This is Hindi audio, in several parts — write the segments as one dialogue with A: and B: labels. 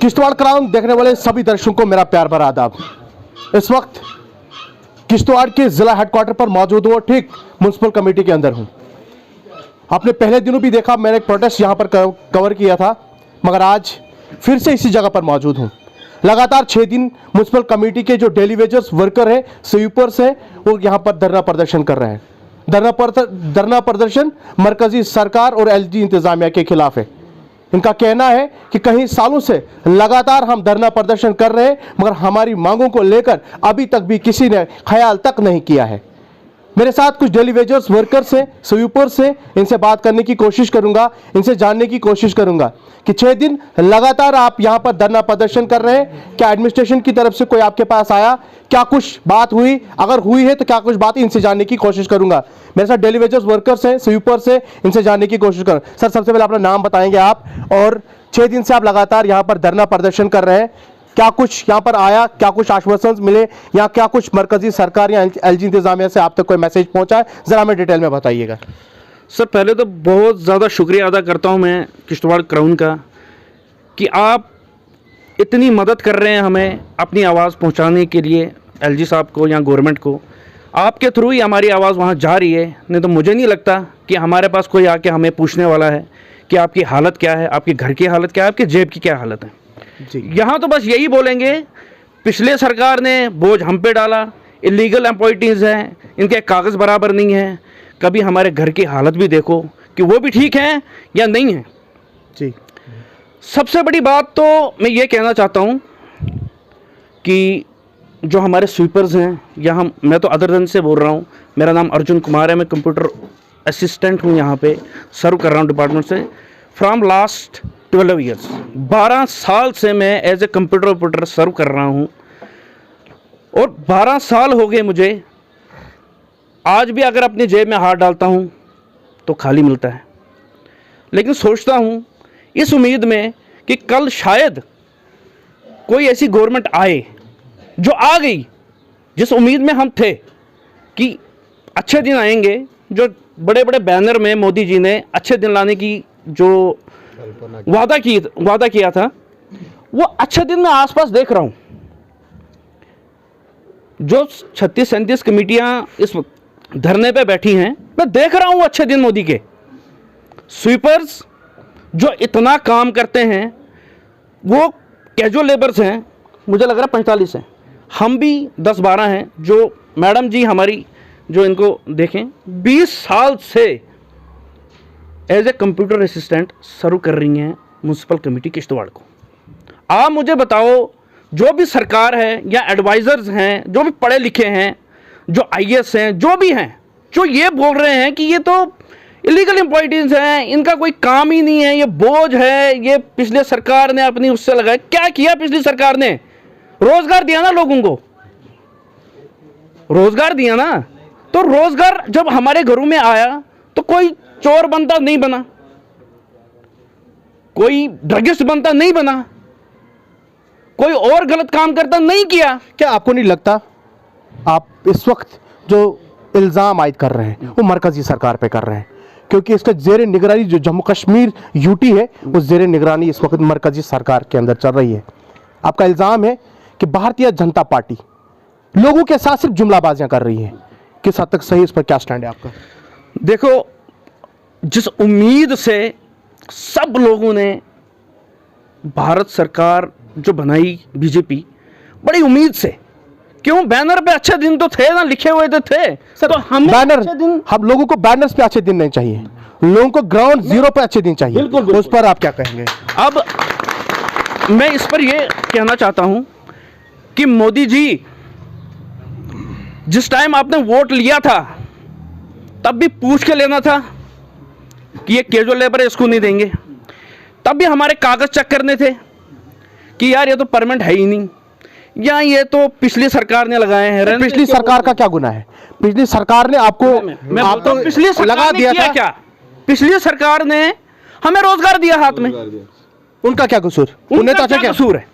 A: किश्तवाड़ क्राउन देखने वाले सभी दर्शकों को मेरा प्यार भरा आदाब। इस वक्त किश्तवाड़ के जिला हेडक्वार्टर पर मौजूद हूँ, ठीक म्युनिसिपल कमेटी के अंदर हूँ। आपने पहले दिनों भी देखा, मैंने एक प्रोटेस्ट यहाँ पर कवर किया था, मगर आज फिर से इसी जगह पर मौजूद हूँ। लगातार 6 दिन म्युनिसिपल कमेटी के जो डेली वेजर्स वर्कर हैं, स्वीपर्स हैं, वो यहाँ पर धरना प्रदर्शन कर रहे हैं। धरना प्रदर्शन मरकजी सरकार और एलजी इंतजामिया के खिलाफ है। इनका कहना है कि कई सालों से लगातार हम धरना प्रदर्शन कर रहे हैं, मगर हमारी मांगों को लेकर अभी तक भी किसी ने ख्याल तक नहीं किया है। मेरे साथ कुछ डेली वेजर्स वर्कर्स हैं, स्वीपर्स हैं, इनसे बात करने की कोशिश करूंगा, इनसे जानने की कोशिश करूंगा कि 6 दिन लगातार आप यहां पर धरना प्रदर्शन कर रहे हैं। क्या एडमिनिस्ट्रेशन की तरफ से कोई आपके पास आया? क्या कुछ बात हुई? अगर हुई है तो क्या कुछ बात, इनसे जानने की कोशिश करूंगा। मेरे साथ डेली वेजर्स वर्कर्स हैं, स्वीपर्स हैं, इनसे जानने की कोशिश करूँ। सर, सबसे पहले अपना नाम बताएंगे आप, और 6 दिन से आप लगातार यहाँ पर धरना प्रदर्शन कर रहे हैं, क्या कुछ यहाँ पर आया? क्या कुछ आश्वासन मिले, या क्या कुछ मरकजी सरकार या एलजी इंतजामिया से आप तक कोई मैसेज पहुंचा है? जरा हमें डिटेल में बताइएगा।
B: सर, पहले तो बहुत ज़्यादा शुक्रिया अदा करता हूं मैं किश्तवाड़ क्राउन का कि आप इतनी मदद कर रहे हैं हमें अपनी आवाज़ पहुंचाने के लिए, एलजी साहब को या गवर्नमेंट को। आपके थ्रू ही हमारी आवाज़ वहां जा रही है, नहीं तो मुझे नहीं लगता कि हमारे पास कोई आके हमें पूछने वाला है कि आपकी हालत क्या है, आपके घर की हालत क्या है, आपके जेब की क्या हालत है जी। यहाँ तो बस यही बोलेंगे, पिछले सरकार ने बोझ हम पे डाला, इलीगल अपॉइंटीज हैं, इनके कागज़ बराबर नहीं हैं। कभी हमारे घर की हालत भी देखो कि वो भी ठीक हैं या नहीं हैं
A: जी।
B: सबसे बड़ी बात तो मैं ये कहना चाहता हूँ कि जो हमारे स्वीपर्स हैं, या मैं तो अदरदन से बोल रहा हूँ, मेरा नाम अर्जुन कुमार है, मैं कंप्यूटर असिस्टेंट हूँ, यहाँ पे सर्व कर रहा हूँ डिपार्टमेंट से फ्रॉम लास्ट 12 ईयर्स। 12 साल से मैं एज ए कंप्यूटर ऑपरेटर सर्व कर रहा हूँ, और 12 साल हो गए मुझे। आज भी अगर अपनी जेब में हाथ डालता हूँ तो खाली मिलता है, लेकिन सोचता हूँ इस उम्मीद में कि कल शायद कोई ऐसी गवर्नमेंट आए जो आ गई, जिस उम्मीद में हम थे कि अच्छे दिन आएंगे, जो बड़े बड़े बैनर में मोदी जी ने अच्छे दिन लाने की जो वादा किया था, वो अच्छे दिन मैं आसपास देख रहा हूं। जो 36-37 कमेटियां इस धरने पे बैठी हैं, मैं देख रहा हूं अच्छे दिन मोदी के। स्वीपर्स जो इतना काम करते हैं, वो कैजुअल लेबर्स हैं, मुझे लग रहा है 45 हैं, हम भी 10-12 हैं। जो मैडम जी हमारी, जो इनको देखें, 20 साल से एज ए कंप्यूटर असिस्टेंट सर्व कर रही हैं म्युनिसिपल कमेटी किश्तवाड़ को। आप मुझे बताओ, जो भी सरकार है या एडवाइज़र्स हैं, जो भी पढ़े लिखे हैं, जो आईएएस हैं, जो भी हैं, जो ये बोल रहे हैं कि ये तो इलीगल एम्प्लॉयज हैं, इनका कोई काम ही नहीं है, ये बोझ है, ये पिछले सरकार ने अपनी उससे लगाया। क्या किया पिछली सरकार ने? रोजगार दिया ना लोगों को, रोजगार दिया ना। तो रोजगार जब हमारे घरों में आया तो कोई चोर बनता नहीं बना, कोई ड्रगिस्ट बनता नहीं बना, कोई और गलत काम करता नहीं किया।
A: क्या आपको नहीं लगता आप इस वक्त जो इल्ज़ाम आयद कर रहे हैं वो मरकजी सरकार पे कर रहे हैं? क्योंकि इसका जेर निगरानी जो जम्मू कश्मीर यूटी है, वो जेर निगरानी इस वक्त मरकजी सरकार के अंदर चल रही है। आपका इल्ज़ाम है कि भारतीय जनता पार्टी लोगों के साथ सिर्फ जुमलाबाजियां कर रही है। किस हद तक सही, इस पर क्या स्टैंड है आपका?
B: देखो, जिस उम्मीद से सब लोगों ने भारत सरकार जो बनाई, बीजेपी, बड़ी उम्मीद से, क्यों बैनर पे अच्छे दिन तो थे ना, लिखे हुए थे
A: सर,
B: तो हम
A: बैनर, हम लोगों को बैनर्स पे अच्छे दिन नहीं चाहिए, लोगों को ग्राउंड जीरो पे अच्छे दिन चाहिए।
B: बिल्कुल।
A: उस पर आप क्या कहेंगे?
B: अब मैं इस पर यह कहना चाहता हूं कि मोदी जी, जिस टाइम आपने वोट लिया था, तब भी पूछ के लेना था कि ये कैजुअल लेबर है, इसको नहीं देंगे। तब भी हमारे कागज चेक करने थे कि यार ये तो परमानेंट है ही नहीं, या ये तो पिछली सरकार ने लगाए हैं।
A: तो पिछली सरकार का क्या गुनाह है? पिछली सरकार ने आपको
B: आप तो पिछली सरकार लगा दिया था क्या? पिछली सरकार ने हमें रोजगार दिया हाथ में,
A: उनका क्या कसूर?
B: उन्हें तो अच्छा क्या कसूर है?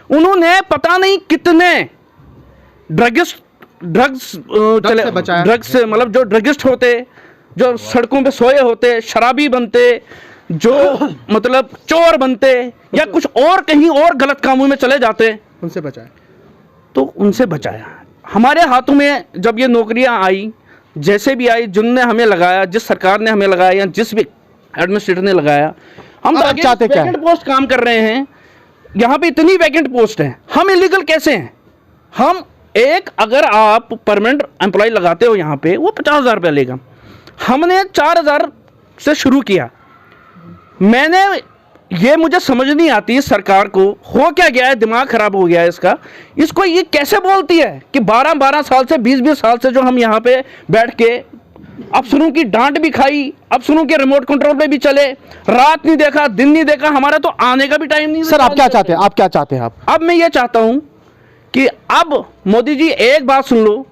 B: उन्होंने पता नहीं कितने ड्रग्स मतलब जो ड्रगिस्ट होते, जो सड़कों पे सोए होते, शराबी बनते, जो मतलब चोर बनते या कुछ और कहीं और गलत कामों में चले जाते,
A: उनसे बचाएं।
B: तो उनसे बचाया। हमारे हाथों में जब ये नौकरियां आई, जैसे भी आई, जिनने हमें लगाया, जिस सरकार ने हमें लगाया या जिस भी एडमिनिस्ट्रेटर ने लगाया, हम
A: अब आप चाहते क्या
B: वैकेंट पोस्ट काम कर रहे हैं। यहाँ पे इतनी वैकेंट पोस्ट हैं, हम इलीगल कैसे हैं? हम एक, अगर आप परमानेंट एम्प्लॉय लगाते हो यहाँ पे, वो 50,000 रुपया लेगा। हमने 4,000 से शुरू किया। मैंने ये मुझे समझ नहीं आती इस सरकार को हो क्या गया है, दिमाग खराब हो गया है इसका। इसको ये कैसे बोलती है कि 12-12 साल से 20-20 साल से जो हम यहाँ पे बैठ के अफसरों की डांट भी खाई, अफसरों के रिमोट कंट्रोल पे भी चले, रात नहीं देखा, दिन नहीं देखा, हमारा तो आने का भी टाइम नहीं।
A: सर आप क्या चाहते हैं, आप क्या चाहते हैं? आप
B: अब मैं ये चाहता हूं कि अब मोदी जी एक बात सुन लो,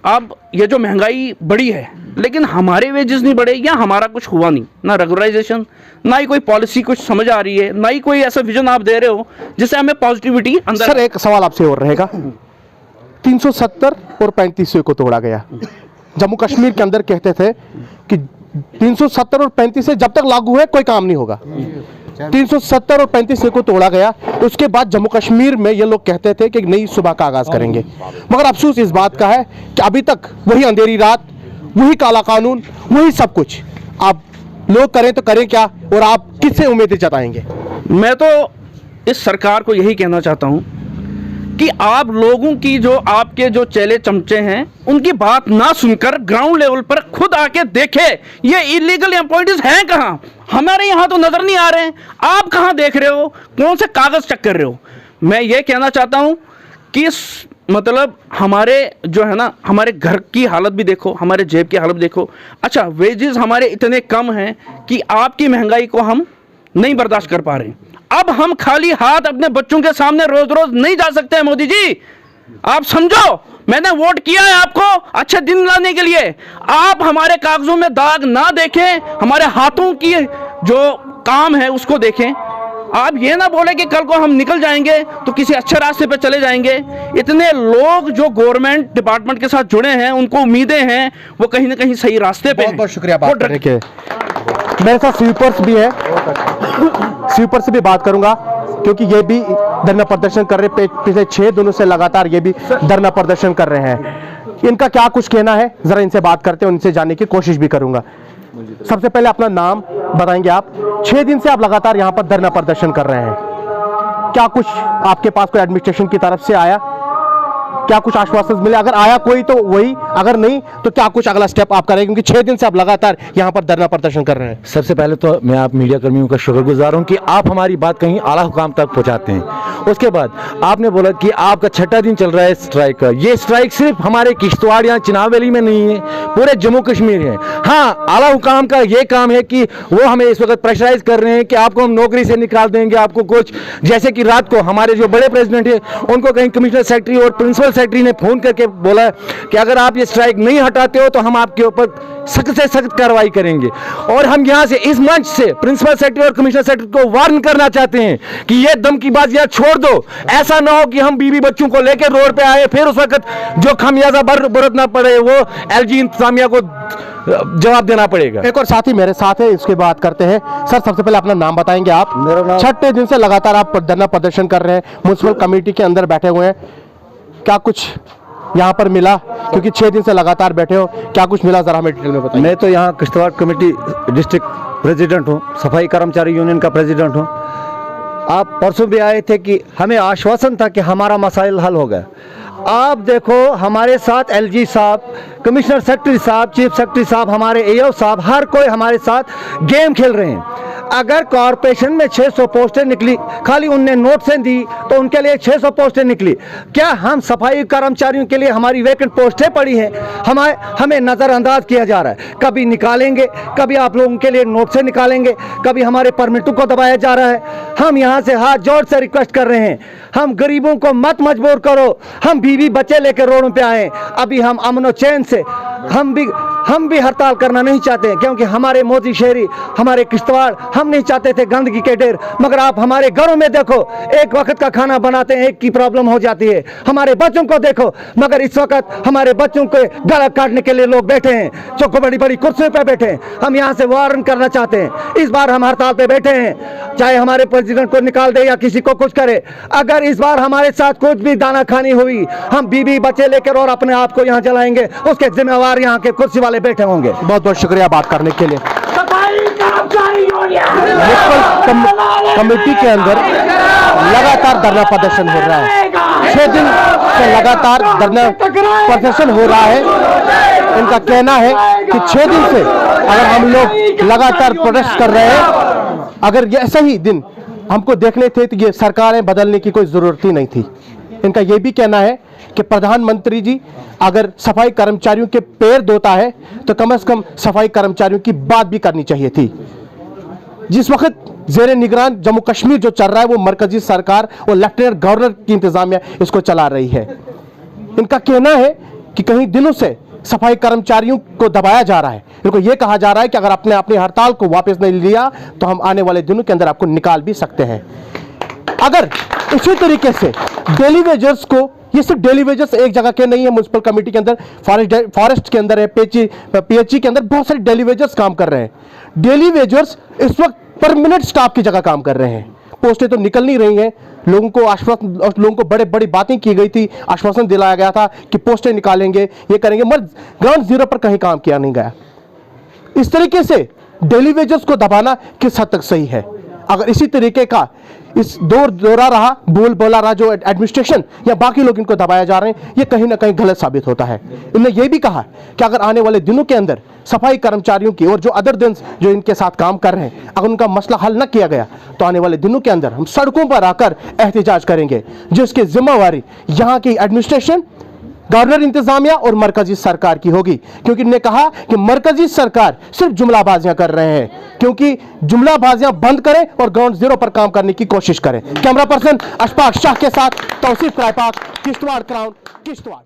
B: अब ये जो महंगाई बढ़ी है, लेकिन हमारे वेजेस नहीं बढ़े या हमारा कुछ हुआ नहीं, ना रेगुलराइजेशन, ना ही कोई पॉलिसी कुछ समझ आ रही है, ना ही कोई ऐसा विजन आप दे रहे हो जिससे हमें पॉजिटिविटी अंदर।
A: सर एक सवाल आपसे और रहेगा, 370 और 35 को तोड़ा गया। जम्मू कश्मीर के अंदर कहते थे कि 370 और 35 जब तक लागू है कोई काम नहीं होगा। 370 और 35 को तोड़ा गया, उसके बाद जम्मू कश्मीर में ये लोग कहते थे कि नई सुबह का आगाज करेंगे। मगर अफसोस इस बात का है कि अभी तक वही अंधेरी रात, वही काला कानून, वही सब कुछ। आप लोग करें तो करें क्या, और आप किससे उम्मीदें जताएंगे?
B: मैं तो इस सरकार को यही कहना चाहता हूं कि आप लोगों की जो आपके जो चेले चमचे हैं, उनकी बात ना सुनकर ग्राउंड लेवल पर खुद आके देखे ये इलीगल अपॉइंटीज हैं कहाँ। हमारे यहाँ तो नजर नहीं आ रहे हैं, आप कहाँ देख रहे हो, कौन से कागज चेक कर रहे हो? मैं ये कहना चाहता हूँ कि मतलब हमारे जो है ना, हमारे घर की हालत भी देखो, हमारे जेब की हालत देखो। अच्छा, वेजेस हमारे इतने कम हैं कि आपकी महंगाई को हम नहीं बर्दाश्त कर पा रहे हैं। अब हम खाली हाथ अपने बच्चों के सामने रोज रोज नहीं जा सकते हैं। मोदी जी आप समझो, मैंने वोट किया है आपको अच्छे दिन लाने के लिए। आप हमारे कागजों में दाग ना देखें, हमारे हाथों की जो काम है उसको देखें। आप ये ना बोले कि कल को हम निकल जाएंगे तो किसी अच्छे रास्ते पे चले जाएंगे। इतने लोग जो गवर्नमेंट डिपार्टमेंट के साथ जुड़े हैं, उनको उम्मीदें हैं, वो कहीं ना कहीं सही रास्ते पे हैं।
A: बहुत शुक्रिया बात करने के। मेरे साथ स्वीपर्स भी है, स्वीपर से भी बात करूंगा क्योंकि ये भी धरना प्रदर्शन कर रहे हैं। पिछले 6 दिनों से लगातार ये भी धरना प्रदर्शन कर रहे हैं। इनका क्या कुछ कहना है, जरा इनसे बात करते हैं, उनसे जानने की कोशिश भी करूंगा। सबसे पहले अपना नाम बताएंगे आप। 6 दिन से आप लगातार यहाँ पर धरना प्रदर्शन कर रहे हैं, क्या कुछ आपके पास कोई एडमिनिस्ट्रेशन की तरफ से आया, क्या कुछ आश्वासन मिले? अगर आया कोई तो वही, अगर नहीं तो क्या कुछ अगला स्टेप आप करेंगे? क्योंकि 6 दिन से आप लगातार यहाँ पर धरना प्रदर्शन कर रहे हैं।
C: सबसे पहले तो मैं आप मीडिया कर्मियों का शुक्रगुजार हूँ कि आप हमारी बात कहीं आला हुकाम तक पहुँचाते हैं। उसके बाद आपने बोला कि आपका 6ठा दिन चल रहा है स्ट्राइक का। ये स्ट्राइक सिर्फ हमारे किश्तवाड़ या चिनाब वैली में नहीं है, पूरे जम्मू कश्मीर है। हाँ, आला हुकाम का ये काम है कि वो हमें इस वक्त प्रेशराइज कर रहे हैं कि आपको हम नौकरी से निकाल देंगे, आपको कुछ, जैसे कि रात को हमारे जो बड़े प्रेसिडेंट है उनको कहीं कमिश्नर सेक्रेटरी और प्रिंसिपल सेक्रेटरी ने फोन करके बोला कि अगर आप ये स्ट्राइक नहीं हटाते हो तो हम आपके ऊपर सख्त से सख्त कार्रवाई करेंगे। और हम यहाँ से इस मंच से प्रिंसिपल सेक्रेटरी और कमिश्नर सेक्रेटरी को वार्न करना चाहते हैं कि ये दम की बाजियां छोड़ दो। ऐसा ना हो कि हम बीवी बच्चों को लेकर रोड पे आए, फिर उस वक्त जो खमियाजा बरतना पड़े वो एलजी इंतजामिया को जवाब देना पड़ेगा।
A: एक और साथी मेरे साथ है, इसके बात करते हैं। सर सबसे पहले अपना नाम बताएंगे आप?
C: मेरा नाम
A: 6ठे दिन से लगातार आप धरना प्रदर्शन कर रहे हैं, म्युनिसिपल कमेटी के अंदर बैठे हुए हैं, क्या कुछ यहाँ पर मिला? क्योंकि 6 दिन से लगातार बैठे हो, क्या कुछ मिला, जरा हमें डिटेल में बताइए।
C: मैं तो यहाँ किश्तवाड़ कमेटी डिस्ट्रिक्ट प्रेसिडेंट हूँ, सफाई कर्मचारी यूनियन का प्रेसिडेंट हूँ। आप परसों भी आए थे कि हमें आश्वासन था कि हमारा मसाइल हल हो गया। आप देखो हमारे साथ एलजी साहब, कमिश्नर सेक्रेटरी साहब, चीफ सेक्रेटरी साहब, हमारे एओ साहब, हर कोई हमारे साथ गेम खेल रहे हैं। अगर कॉरपोरेशन में 600 पोस्टें निकली, खाली उनने नोटिसें दी तो उनके लिए 600 पोस्टें निकली। क्या हम सफाई कर्मचारियों के लिए हमारी वैकेंट पोस्टें पड़ी हैं, हमें नज़रअंदाज किया जा रहा है। कभी निकालेंगे, कभी आप लोगों के लिए नोटिसें निकालेंगे, कभी हमारे परमिटों को दबाया जा रहा है। हम यहाँ से हाथ जोड़ से रिक्वेस्ट कर रहे हैं, हम गरीबों को मत मजबूर करो, हम बीवी बच्चे लेकर रोडों पे आए। अभी हम अमन और चैन से
D: हम भी हड़ताल करना नहीं चाहते हैं, क्योंकि हमारे मोदी शहरी, हमारे किश्तवाड़, हम नहीं चाहते थे गंदगी के ढेर। मगर आप हमारे घरों में देखो, एक वक्त का खाना बनाते हैं, एक की प्रॉब्लम हो जाती है। हमारे बच्चों को देखो, मगर इस वक्त हमारे बच्चों के गला काटने के लिए लोग बैठे हैं, जो बड़ी बड़ी कुर्सियों पर बैठे हैं। हम यहाँ से वार्न करना चाहते हैं। इस बार हम हड़ताल पे बैठे हैं, चाहे हमारे प्रेसिडेंट को निकाल दे या किसी को कुछ करे। अगर इस बार हमारे साथ कुछ भी दाना खानी हुई, हम बीबी बच्चे लेकर और अपने आप को यहाँ जलाएंगे, उसके जिम्मेवार यहाँ के कुर्सी वाले बैठे होंगे।
A: बहुत बहुत शुक्रिया बात करने के लिए। कमेटी के अंदर लगातार धरना प्रदर्शन हो रहा है, 6 दिन से लगातार धरना प्रदर्शन हो रहा है। इनका कहना है कि 6 दिन से अगर हम लोग लगातार प्रोटेस्ट कर रहे हैं, अगर ये ऐसे ही दिन हमको देखने थे तो ये सरकारें बदलने की कोई जरूरत ही नहीं थी। इनका ये भी कहना है कि प्रधानमंत्री जी अगर सफाई कर्मचारियों के पैर धोता है तो कम से कम सफाई कर्मचारियों की बात भी करनी चाहिए थी। जिस वक्त जेर निगरान जम्मू कश्मीर जो चल रहा है वो मरकजी सरकार और लेफ्टिनेंट गवर्नर की इंतजामिया इसको चला रही है। इनका कहना है कि कहीं दिनों से सफाई कर्मचारियों को दबाया जा रहा है। इनको ये कहा जा रहा है कि अगर आपने अपनी हड़ताल को वापस नहीं लिया तो हम आने वाले दिनों के अंदर आपको निकाल भी सकते हैं। अगर इसी तरीके से डेली वेजर्स को, ये सिर्फ डेली वेजर्स एक जगह के नहीं है, म्युनिसिपल कमेटी के अंदर, फॉरेस्ट के अंदर है, पीएचई के अंदर बहुत सारे डेली वेजर्स काम कर रहे हैं। डेली वेजर्स इस वक्त परमानेंट स्टाफ की जगह काम कर रहे हैं। पोस्टें तो निकल नहीं रही हैं। लोगों को आश्वासन, लोगों को बड़े बड़ी बातें की गई थी, आश्वासन दिलाया गया था कि पोस्टें निकालेंगे, ये करेंगे, मगर ग्राउंड जीरो पर कहीं काम किया नहीं गया। इस तरीके से डेली वेजर्स को दबाना किस हद तक सही है? अगर इसी तरीके का इस दौरा रहा, बोला रहा जो एडमिनिस्ट्रेशन या बाकी लोग इनको दबाया जा रहे हैं, ये कहीं ना कहीं गलत साबित होता है। इन्होंने ये भी कहा कि अगर आने वाले दिनों के अंदर सफाई कर्मचारियों की और जो अदर दिन जो इनके साथ काम कर रहे हैं, अगर उनका मसला हल न किया गया तो आने वाले दिनों के अंदर हम सड़कों पर आकर एहतजाज करेंगे, जिसकी जिम्मेवारी यहाँ की एडमिनिस्ट्रेशन, गवर्नर इंतजामिया और मरकजी सरकार की होगी। क्योंकि इन्होंने कहा कि मरकजी सरकार सिर्फ जुमलाबाजियां कर रहे हैं, क्योंकि जुमलाबाजियां बंद करें और ग्राउंड जीरो पर काम करने की कोशिश करें। कैमरा पर्सन अशफाक शाह के साथ तौसीफ रायपाक, किश्तवाड़ क्राउन, किश्तवाड़।